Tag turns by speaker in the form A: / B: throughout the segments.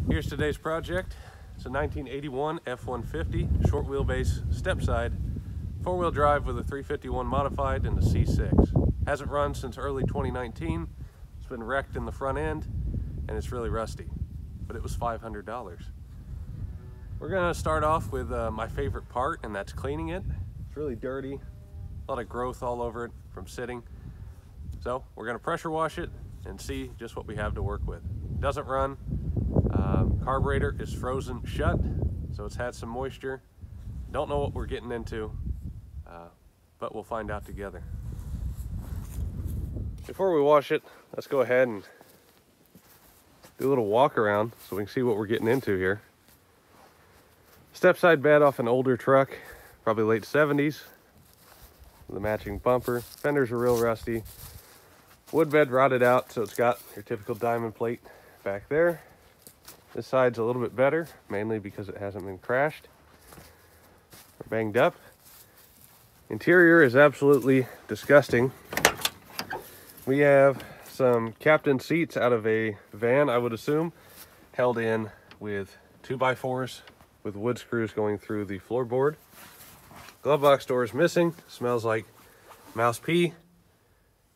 A: Here's today's project. It's a 1981 F-150 short wheelbase step-side, four-wheel drive with a 351 modified and a C6. Hasn't run since early 2019. It's been wrecked in the front end and it's really rusty, but it was $500. We're gonna start off with my favorite part, and that's cleaning it. It's really dirty, a lot of growth all over it from sitting. So we're gonna pressure wash it and see just what we have to work with. Doesn't run. Carburetor is frozen shut, so it's had some moisture. Don't know what we're getting into, but we'll find out together. Before we wash it, let's go ahead and do a little walk around so we can see what we're getting into here. Step side bed off an older truck, probably late 70s. The matching bumper. Fenders are real rusty. Wood bed rotted out, so it's got your typical diamond plate back there. This side's a little bit better, mainly because it hasn't been crashed or banged up. Interior is absolutely disgusting. We have some captain seats out of a van, I would assume, held in with 2x4s with wood screws going through the floorboard. Glove box door is missing. Smells like mouse pee.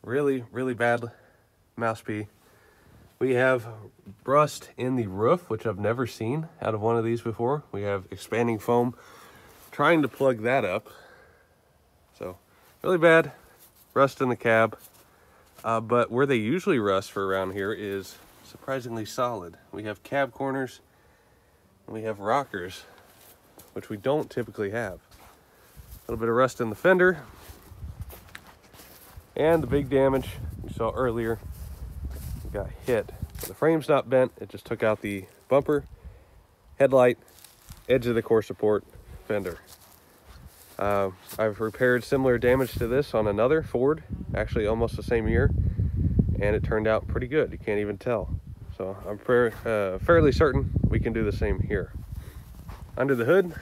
A: Really, really bad mouse pee. We have rust in the roof, which I've never seen out of one of these before. We have expanding foam trying to plug that up. So really bad rust in the cab. But where they usually rust for around here is surprisingly solid. We have cab corners and we have rockers, which we don't typically have. A little bit of rust in the fender. And the big damage you saw earlier, we got hit. The frame's not bent, it just took out the bumper, headlight, edge of the core support, fender. I've repaired similar damage to this on another Ford, actually almost the same year, and it turned out pretty good. You can't even tell. So I'm fairly certain we can do the same here. Under the hood,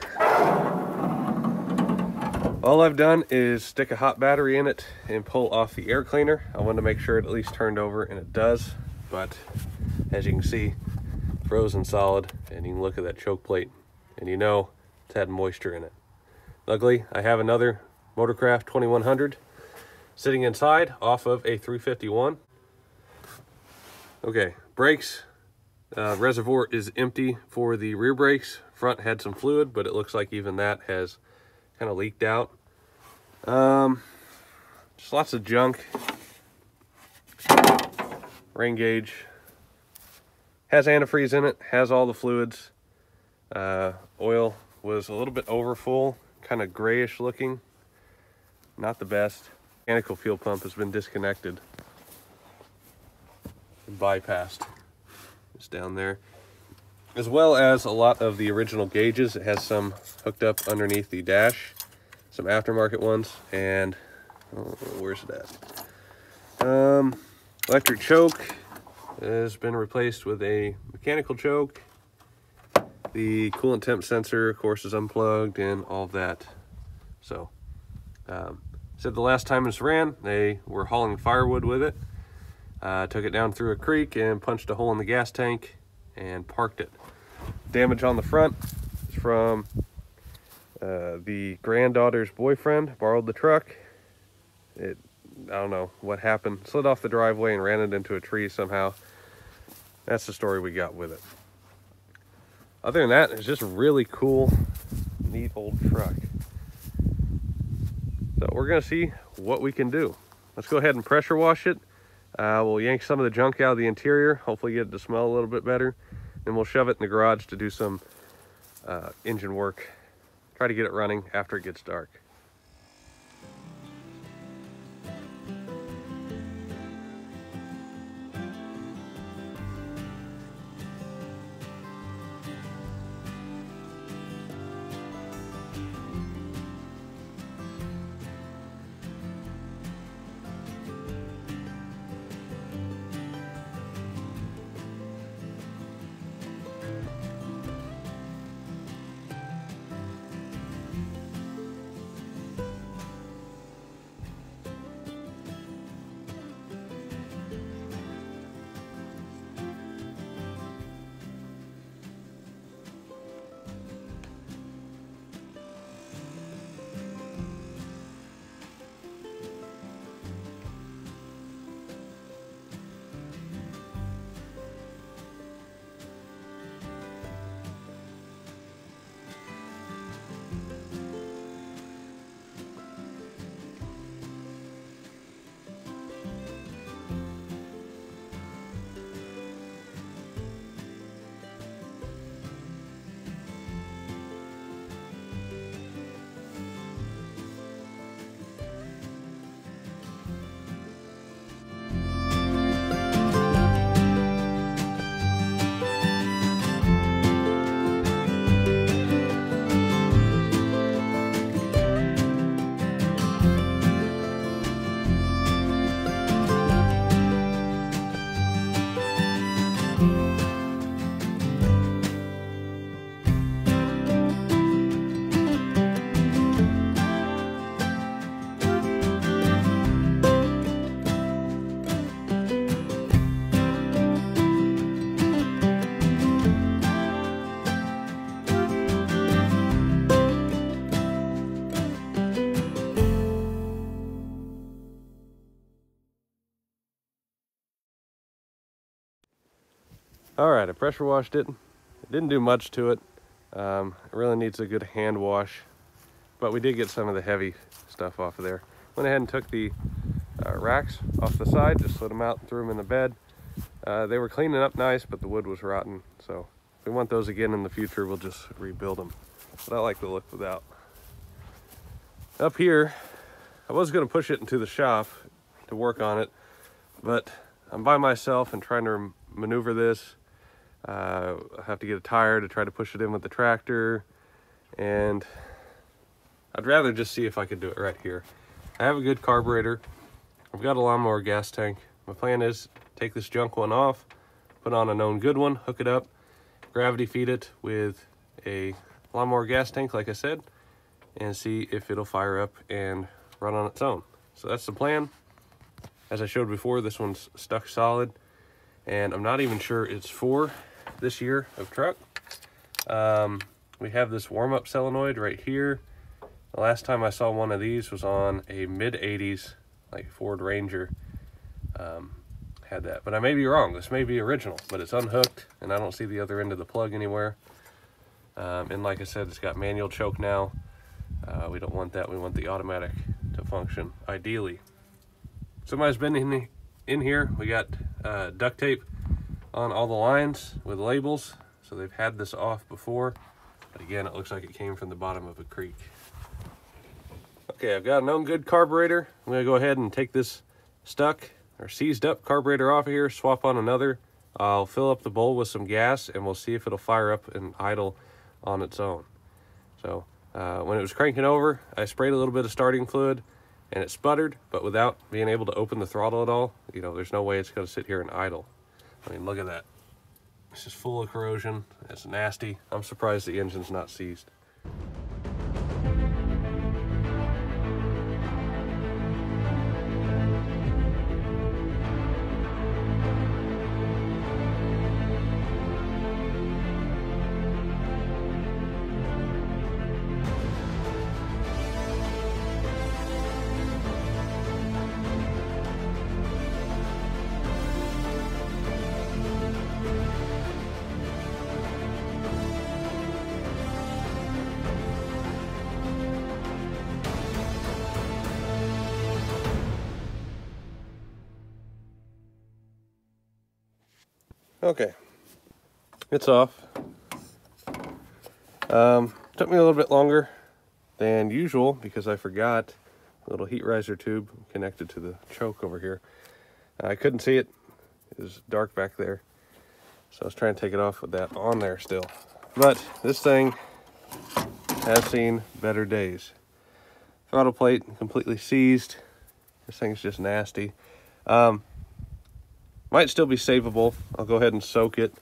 A: all I've done is stick a hot battery in it and pull off the air cleaner. I wanted to make sure it at least turned over, and it does, but as you can see, frozen solid, and you can look at that choke plate and you know it's had moisture in it. Luckily, I have another Motorcraft 2100 sitting inside off of a 351. Okay, brakes. Reservoir is empty for the rear brakes. Front had some fluid, but it looks like even that has kind of leaked out. Just lots of junk. Rain gauge. Has antifreeze in it, has all the fluids. Oil was a little bit over full, kind of grayish looking. Not the best. Mechanical fuel pump has been disconnected and bypassed. It's down there. As well as a lot of the original gauges. It has some hooked up underneath the dash, some aftermarket ones, and where's it at? Electric choke has been replaced with a mechanical choke. The coolant temp sensor, of course, is unplugged and all of that. So, said the last time this ran, they were hauling firewood with it. Took it down through a creek and punched a hole in the gas tank and parked it. Damage on the front is from the granddaughter's boyfriend. Borrowed the truck. I don't know what happened. Slid off the driveway and ran it into a tree somehow. That's the story we got with it. Other than that, it's just a really cool, neat old truck. So we're gonna see what we can do. Let's go ahead and pressure wash it. We'll yank some of the junk out of the interior, hopefully get it to smell a little bit better. Then we'll shove it in the garage to do some engine work. Try to get it running after it gets dark. All right, I pressure washed it. It didn't do much to it. It really needs a good hand wash, but we did get some of the heavy stuff off of there. Went ahead and took the racks off the side, just slid them out and threw them in the bed. They were cleaning up nice, but the wood was rotten, so if we want those again in the future, we'll just rebuild them. But I like the look without. Up here, I was going to push it into the shop to work on it, but I'm by myself and trying to maneuver this. I have to get a tire to try to push it in with the tractor, and I'd rather just see if I could do it right here. I have a good carburetor. I've got a lawnmower gas tank. My plan is take this junk one off, put on a known good one, hook it up, gravity feed it with a lawnmower gas tank like I said, and see if it'll fire up and run on its own. So that's the plan. As I showed before, this one's stuck solid, and I'm not even sure it's for this year of truck. We have this warm-up solenoid right here. The last time I saw one of these was on a mid-80s like Ford Ranger. Had that, but I may be wrong. This may be original, but it's unhooked and I don't see the other end of the plug anywhere. And like I said, it's got manual choke now. We don't want that. We want the automatic to function ideally. Somebody's been in here. We got duct tape on all the lines with labels, so they've had this off before, but again, it looks like it came from the bottom of a creek. Okay, I've got a known good carburetor. I'm gonna go ahead and take this stuck or seized up carburetor off of here, swap on another. I'll fill up the bowl with some gas and we'll see if it'll fire up and idle on its own. So when it was cranking over, I sprayed a little bit of starting fluid and it sputtered, but without being able to open the throttle at all, you know, there's no way it's gonna sit here and idle. I mean, look at that. It's just full of corrosion. It's nasty. I'm surprised the engine's not seized. Okay, it's off. Took me a little bit longer than usual because I forgot a little heat riser tube connected to the choke over here. I couldn't see it. It was dark back there, so I was trying to take it off with that on there still. But this thing has seen better days. Throttle plate completely seized. This thing's just nasty. Might still be savable. I'll go ahead and soak it,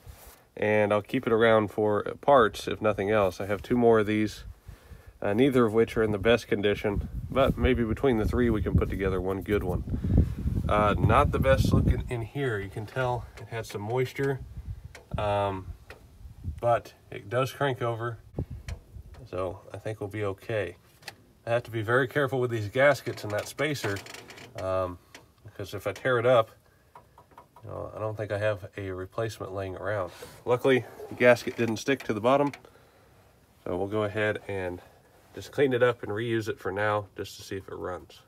A: and I'll keep it around for parts, if nothing else. I have 2 more of these, neither of which are in the best condition, but maybe between the 3 we can put together one good one. Not the best looking in here. You can tell it had some moisture, but it does crank over, so I think we'll be okay. I have to be very careful with these gaskets and that spacer, because if I tear it up, you know, I don't think I have a replacement laying around. Luckily, the gasket didn't stick to the bottom, so we'll go ahead and just clean it up and reuse it for now, just to see if it runs.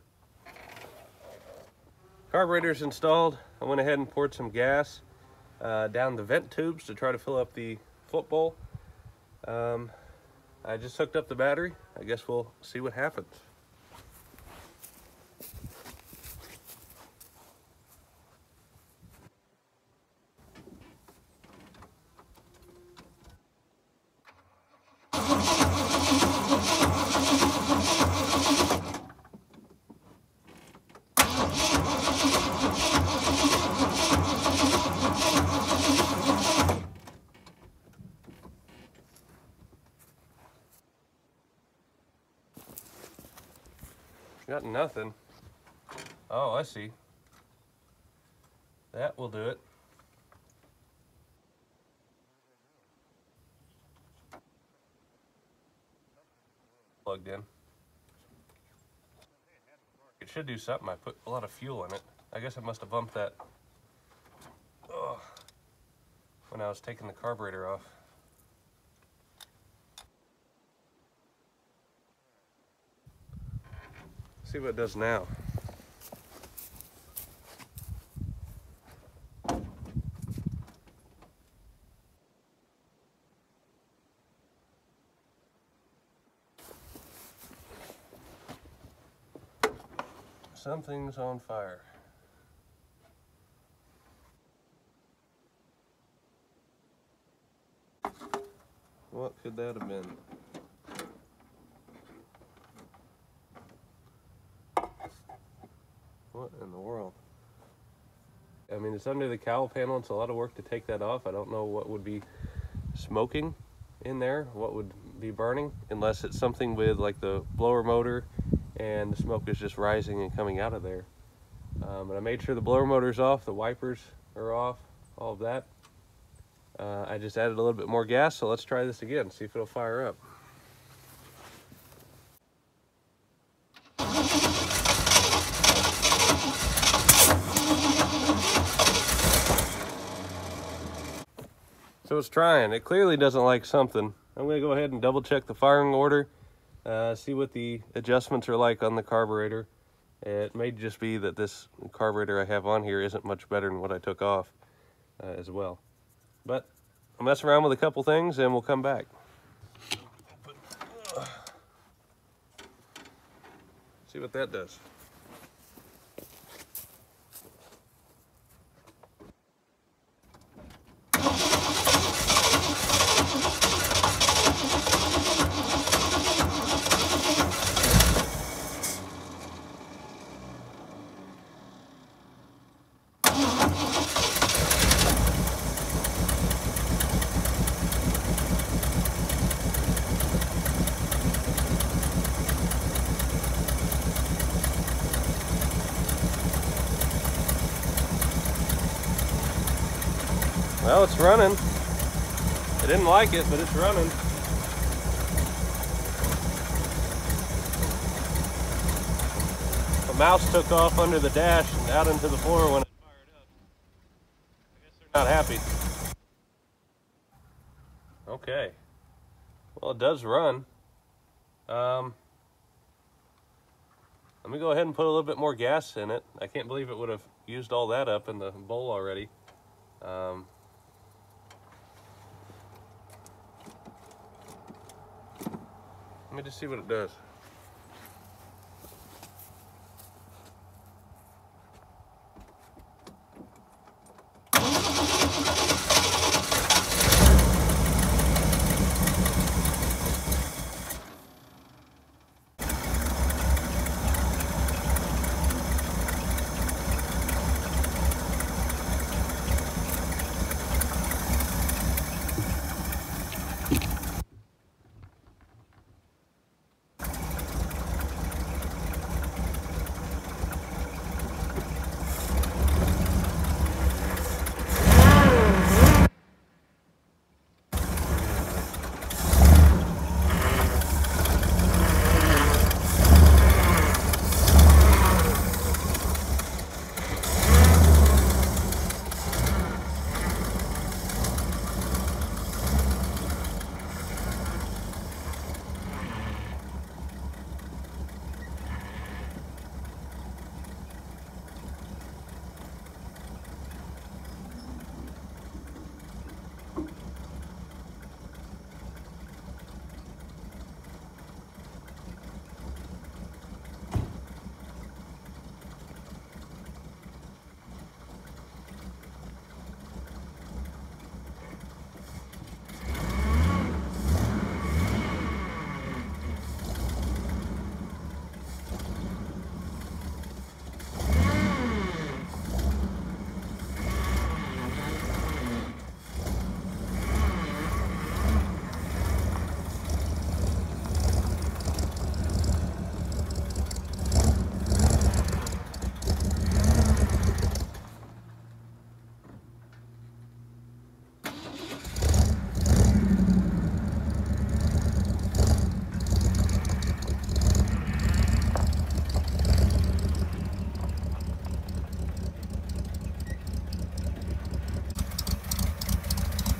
A: Carburetor's installed. I went ahead and poured some gas down the vent tubes to try to fill up the float bowl. I just hooked up the battery. I guess we'll see what happens. Got nothing. Oh, I see. That will do it. Plugged in. It should do something. I put a lot of fuel in it. I guess I must have bumped that when when I was taking the carburetor off. See what it does now. Something's on fire. What could that have been? What in the world? I mean, it's under the cowl panel. It's a lot of work to take that off. I don't know what would be smoking in there, what would be burning, unless it's something with like the blower motor and the smoke is just rising and coming out of there. But I made sure the blower motor's off, the wipers are off, all of that. I just added a little bit more gas, so let's try this again, see if it'll fire up. So it's trying. It clearly doesn't like something. I'm going to go ahead and double check the firing order, see what the adjustments are like on the carburetor. It may just be that this carburetor I have on here isn't much better than what I took off as well. But I'll mess around with a couple things and we'll come back. See what that does. Well, it's running. I didn't like it, but it's running. The mouse took off under the dash and out into the floor when it fired up. I guess they're not happy. Okay. Well, it does run. Let me go ahead and put a little bit more gas in it. I can't believe it would have used all that up in the bowl already. Let me just see what it does.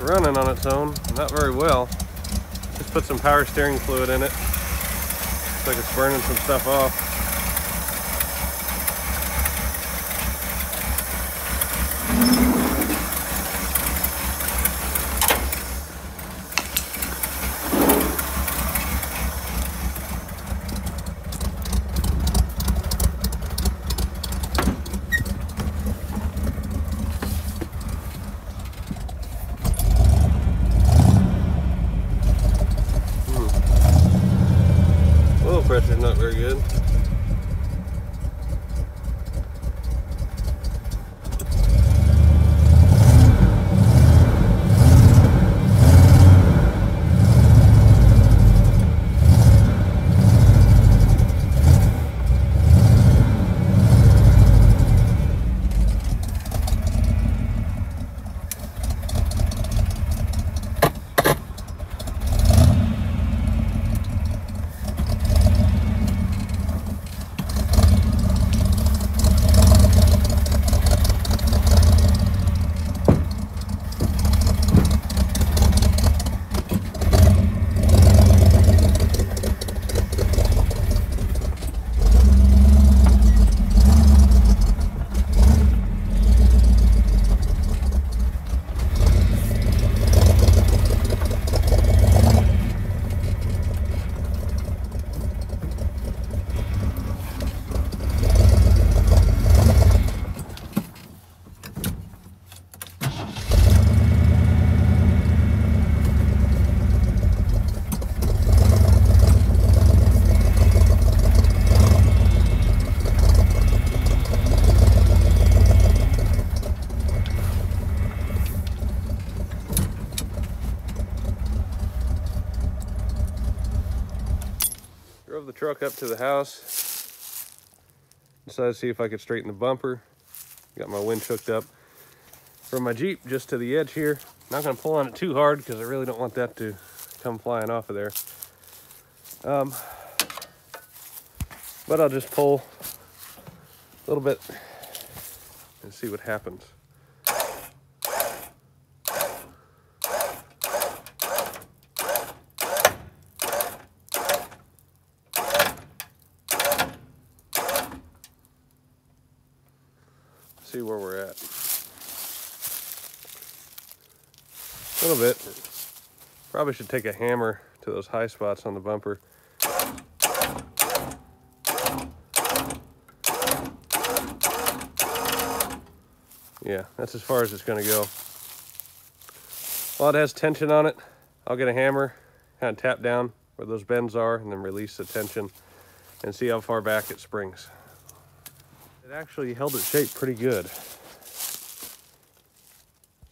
A: running on its own, not very well. Just put some power steering fluid in it. Looks like it's burning some stuff off. Pressure's not very good. Drove the truck up to the house. Decided to see if I could straighten the bumper. Got my winch hooked up from my Jeep just to the edge here. Not gonna pull on it too hard because I really don't want that to come flying off of there. But I'll just pull a little bit and see what happens. See where we're at. A little bit. Probably should take a hammer to those high spots on the bumper. Yeah, that's as far as it's going to go. While it has tension on it, I'll get a hammer, kind of tap down where those bends are, and then release the tension and see how far back it springs. It actually held its shape pretty good.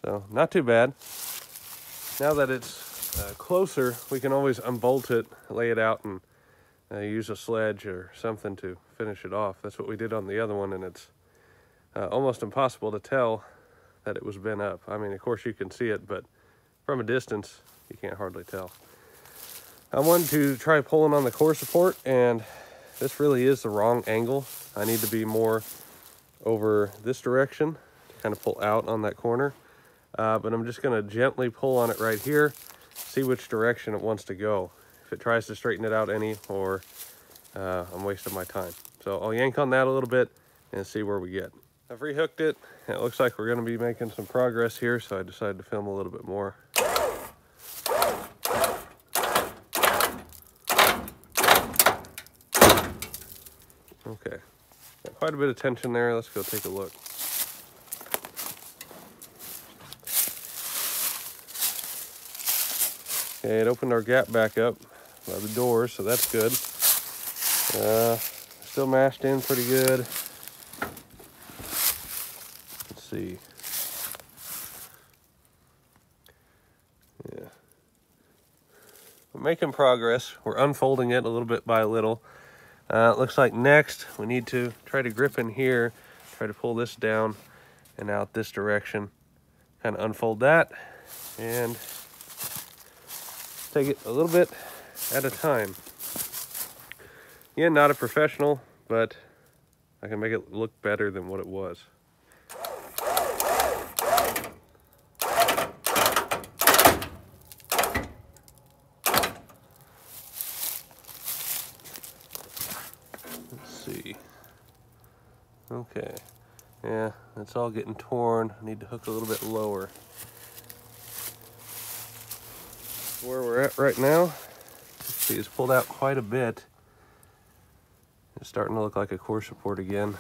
A: So, not too bad. Now that it's closer, we can always unbolt it, lay it out, and use a sledge or something to finish it off. That's what we did on the other one, and it's almost impossible to tell that it was bent up. I mean, of course you can see it, but from a distance, you can't hardly tell. I wanted to try pulling on the core support, and this really is the wrong angle. I need to be more over this direction to kind of pull out on that corner. But I'm just going to gently pull on it right here, see which direction it wants to go. If it tries to straighten it out any, or I'm wasting my time. So I'll yank on that a little bit and see where we get. I've rehooked it, and it looks like we're going to be making some progress here, so I decided to film a little bit more. Okay, got quite a bit of tension there. Let's go take a look. Okay, it opened our gap back up by the door, so that's good. Still mashed in pretty good. Let's see. Yeah. We're making progress. We're unfolding it a little bit by little. It looks like next we need to try to grip in here, try to pull this down and out this direction. Kind of unfold that and take it a little bit at a time. Yeah, not a professional, but I can make it look better than what it was. Okay. Yeah, it's all getting torn. I need to hook a little bit lower. Where we're at right now, see, it's pulled out quite a bit. It's starting to look like a core support again.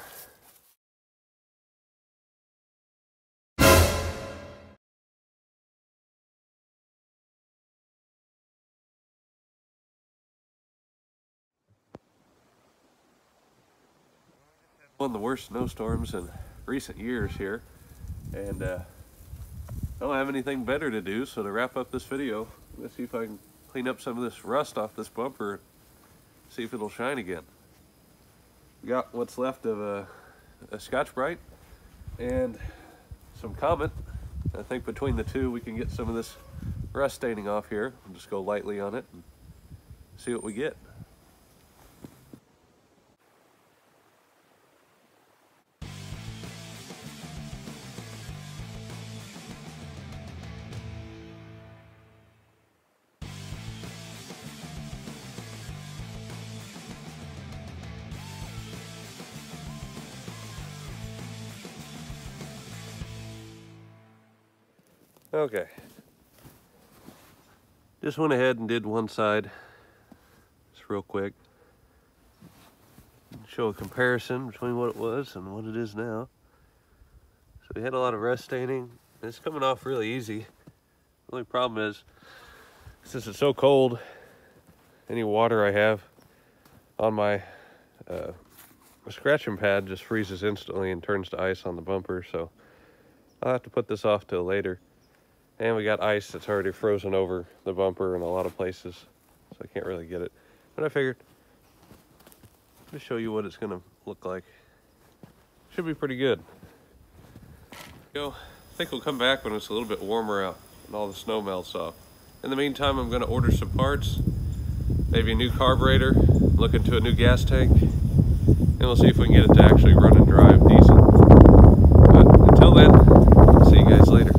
A: One of the worst snowstorms in recent years here, and I don't have anything better to do, so to wrap up this video, let's see if I can clean up some of this rust off this bumper and see if it'll shine again. We got what's left of a Scotch-Brite and some Comet. I think between the two we can get some of this rust staining off here. We'll just go lightly on it and see what we get. Okay, just went ahead and did one side, just real quick. Show a comparison between what it was and what it is now. So we had a lot of rust staining. It's coming off really easy. The only problem is, since it's so cold, any water I have on my scratching pad just freezes instantly and turns to ice on the bumper. So I'll have to put this off till later. And we got ice that's already frozen over the bumper in a lot of places, so I can't really get it. But I figured, to show you what it's gonna look like. Should be pretty good. I think we'll come back when it's a little bit warmer out and all the snow melts off. In the meantime, I'm gonna order some parts, maybe a new carburetor, look into a new gas tank, and we'll see if we can get it to actually run and drive decent. But until then, see you guys later.